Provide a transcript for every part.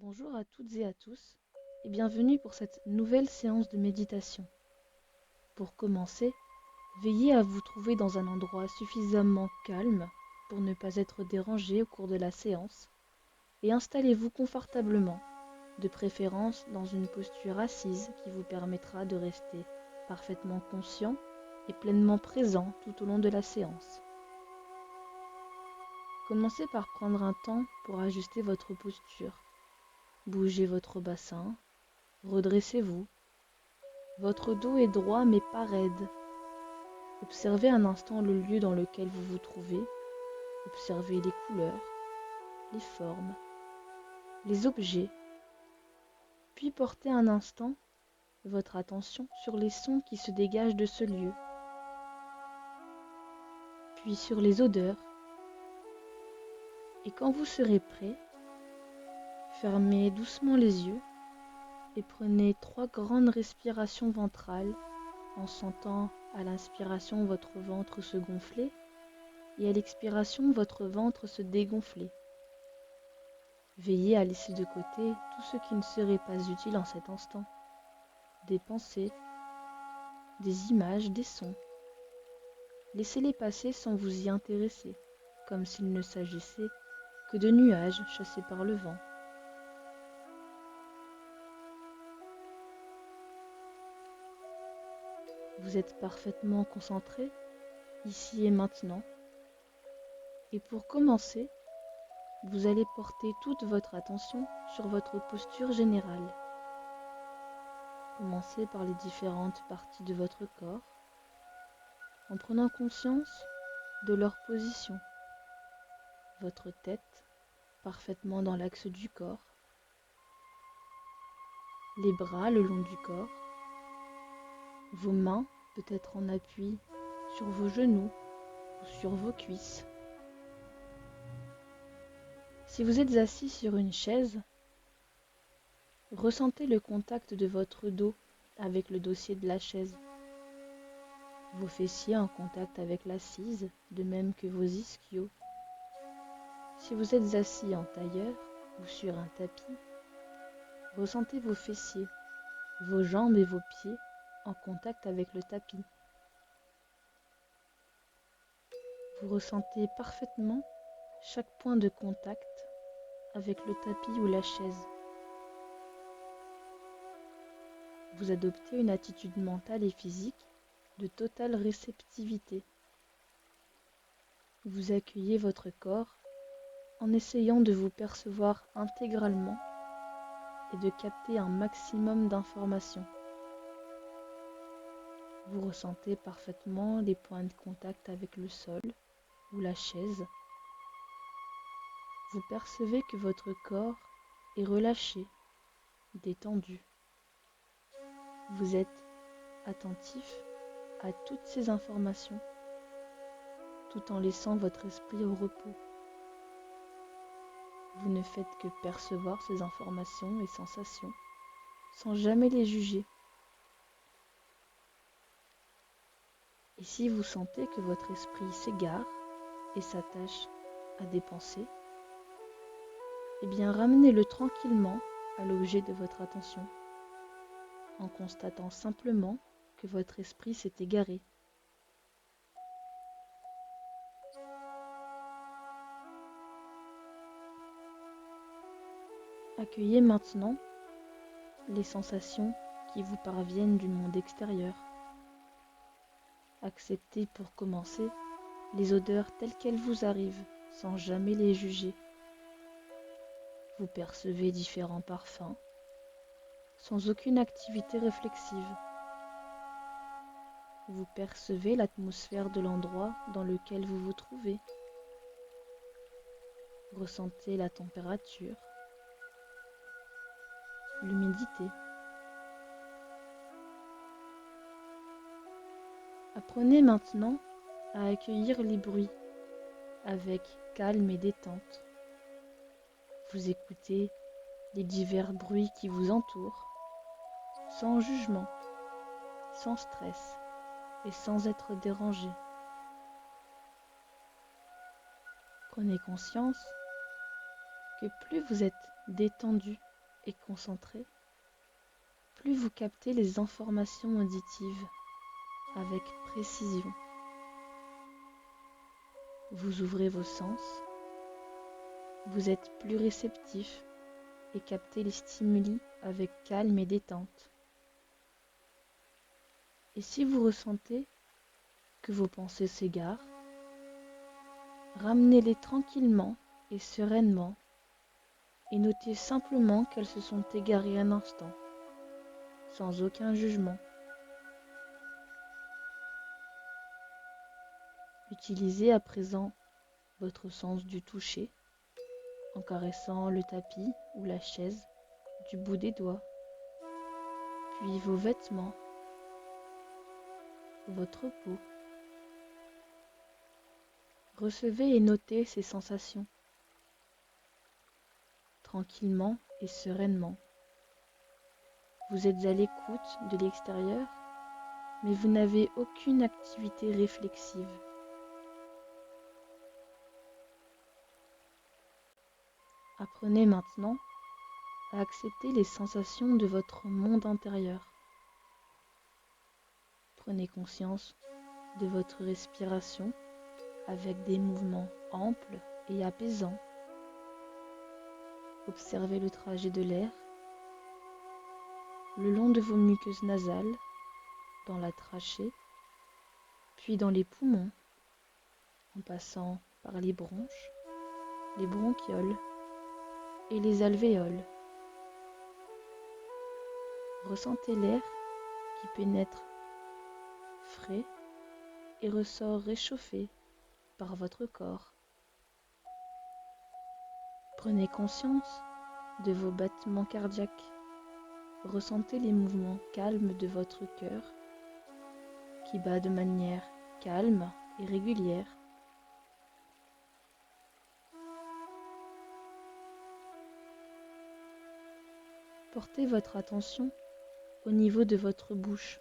Bonjour à toutes et à tous et bienvenue pour cette nouvelle séance de méditation. Pour commencer, veillez à vous trouver dans un endroit suffisamment calme pour ne pas être dérangé au cours de la séance et installez-vous confortablement, de préférence dans une posture assise qui vous permettra de rester parfaitement conscient et pleinement présent tout au long de la séance. Commencez par prendre un temps pour ajuster votre posture. Bougez votre bassin, redressez-vous. Votre dos est droit mais pas raide. Observez un instant le lieu dans lequel vous vous trouvez. Observez les couleurs, les formes, les objets. Puis portez un instant votre attention sur les sons qui se dégagent de ce lieu. Puis sur les odeurs. Et quand vous serez prêt, fermez doucement les yeux et prenez 3 grandes respirations ventrales en sentant à l'inspiration votre ventre se gonfler et à l'expiration votre ventre se dégonfler. Veillez à laisser de côté tout ce qui ne serait pas utile en cet instant. Des pensées, des images, des sons. Laissez-les passer sans vous y intéresser, comme s'il ne s'agissait que de nuages chassés par le vent. Vous êtes parfaitement concentré, ici et maintenant. Et pour commencer, vous allez porter toute votre attention sur votre posture générale. Commencez par les différentes parties de votre corps, en prenant conscience de leur position. Votre tête, parfaitement dans l'axe du corps, les bras le long du corps, vos mains peut-être en appui sur vos genoux ou sur vos cuisses. Si vous êtes assis sur une chaise, ressentez le contact de votre dos avec le dossier de la chaise, vos fessiers en contact avec l'assise, de même que vos ischios. Si vous êtes assis en tailleur ou sur un tapis, ressentez vos fessiers, vos jambes et vos pieds en contact avec le tapis. Vous ressentez parfaitement chaque point de contact avec le tapis ou la chaise. Vous adoptez une attitude mentale et physique de totale réceptivité. Vous accueillez votre corps en essayant de vous percevoir intégralement et de capter un maximum d'informations. Vous ressentez parfaitement les points de contact avec le sol ou la chaise. Vous percevez que votre corps est relâché, détendu. Vous êtes attentif à toutes ces informations, tout en laissant votre esprit au repos. Vous ne faites que percevoir ces informations et sensations, sans jamais les juger. Et si vous sentez que votre esprit s'égare et s'attache à des pensées, eh bien ramenez-le tranquillement à l'objet de votre attention, en constatant simplement que votre esprit s'est égaré. Accueillez maintenant les sensations qui vous parviennent du monde extérieur. Acceptez pour commencer les odeurs telles qu'elles vous arrivent, sans jamais les juger. Vous percevez différents parfums, sans aucune activité réflexive. Vous percevez l'atmosphère de l'endroit dans lequel vous vous trouvez. Ressentez la température, l'humidité. Apprenez maintenant à accueillir les bruits avec calme et détente. Vous écoutez les divers bruits qui vous entourent, sans jugement, sans stress et sans être dérangé. Prenez conscience que plus vous êtes détendu et concentré, plus vous captez les informations auditives avec précision. Vous ouvrez vos sens, vous êtes plus réceptif et captez les stimuli avec calme et détente. Et si vous ressentez que vos pensées s'égarent, ramenez-les tranquillement et sereinement et notez simplement qu'elles se sont égarées un instant, sans aucun jugement. Utilisez à présent votre sens du toucher en caressant le tapis ou la chaise du bout des doigts, puis vos vêtements, votre peau. Recevez et notez ces sensations, tranquillement et sereinement. Vous êtes à l'écoute de l'extérieur, mais vous n'avez aucune activité réflexive. Apprenez maintenant à accepter les sensations de votre monde intérieur. Prenez conscience de votre respiration avec des mouvements amples et apaisants. Observez le trajet de l'air le long de vos muqueuses nasales, dans la trachée, puis dans les poumons, en passant par les bronches, les bronchioles et les alvéoles. Ressentez l'air qui pénètre frais et ressort réchauffé par votre corps. Prenez conscience de vos battements cardiaques. Ressentez les mouvements calmes de votre cœur qui bat de manière calme et régulière. Portez votre attention au niveau de votre bouche.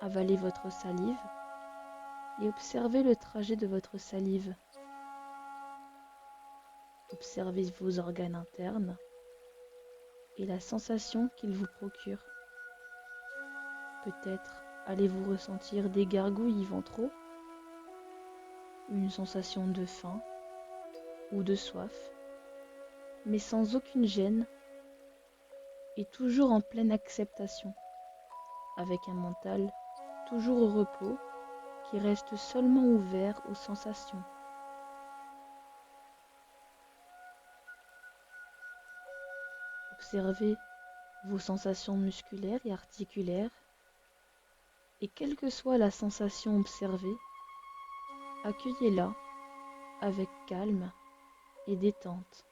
Avalez votre salive et observez le trajet de votre salive. Observez vos organes internes et la sensation qu'ils vous procurent. Peut-être allez-vous ressentir des gargouillis ventraux, une sensation de faim ou de soif, mais sans aucune gêne et toujours en pleine acceptation, avec un mental toujours au repos qui reste seulement ouvert aux sensations. Observez vos sensations musculaires et articulaires et quelle que soit la sensation observée, accueillez-la avec calme et détente.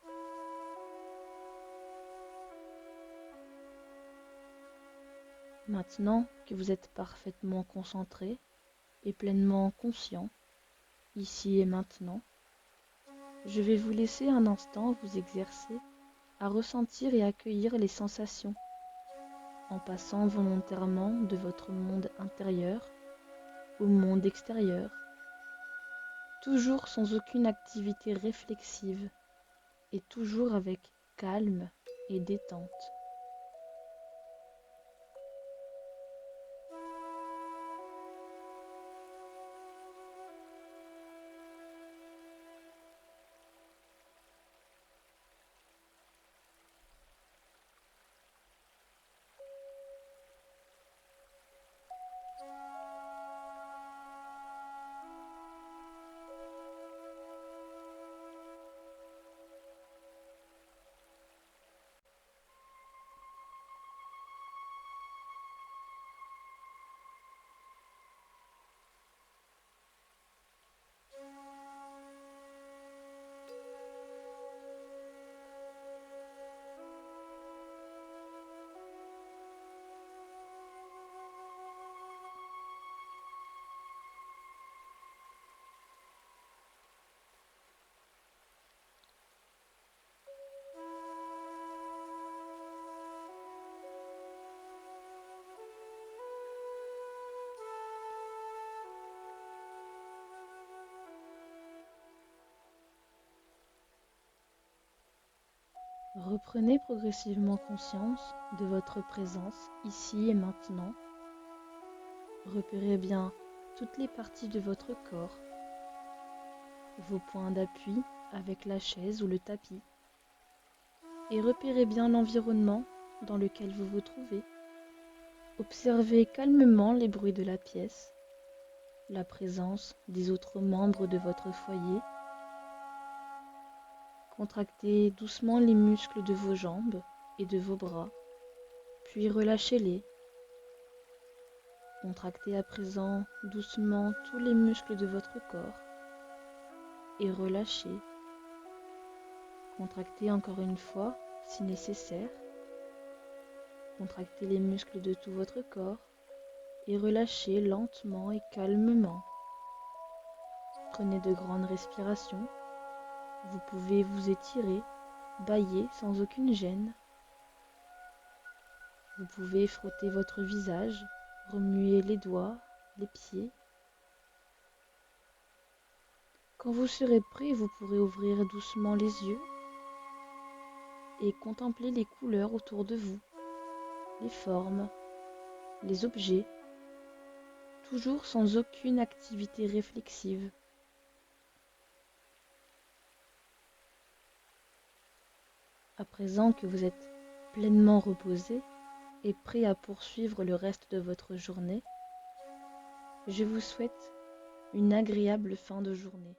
Maintenant que vous êtes parfaitement concentré et pleinement conscient, ici et maintenant, je vais vous laisser un instant vous exercer à ressentir et accueillir les sensations, en passant volontairement de votre monde intérieur au monde extérieur, toujours sans aucune activité réflexive et toujours avec calme et détente. Reprenez progressivement conscience de votre présence ici et maintenant. Repérez bien toutes les parties de votre corps, vos points d'appui avec la chaise ou le tapis, et repérez bien l'environnement dans lequel vous vous trouvez. Observez calmement les bruits de la pièce, la présence des autres membres de votre foyer. Contractez doucement les muscles de vos jambes et de vos bras, puis relâchez-les. Contractez à présent doucement tous les muscles de votre corps et relâchez. Contractez encore une fois si nécessaire. Contractez les muscles de tout votre corps et relâchez lentement et calmement. Prenez de grandes respirations. Vous pouvez vous étirer, bâiller sans aucune gêne. Vous pouvez frotter votre visage, remuer les doigts, les pieds. Quand vous serez prêt, vous pourrez ouvrir doucement les yeux et contempler les couleurs autour de vous, les formes, les objets, toujours sans aucune activité réflexive. À présent que vous êtes pleinement reposé et prêt à poursuivre le reste de votre journée, je vous souhaite une agréable fin de journée.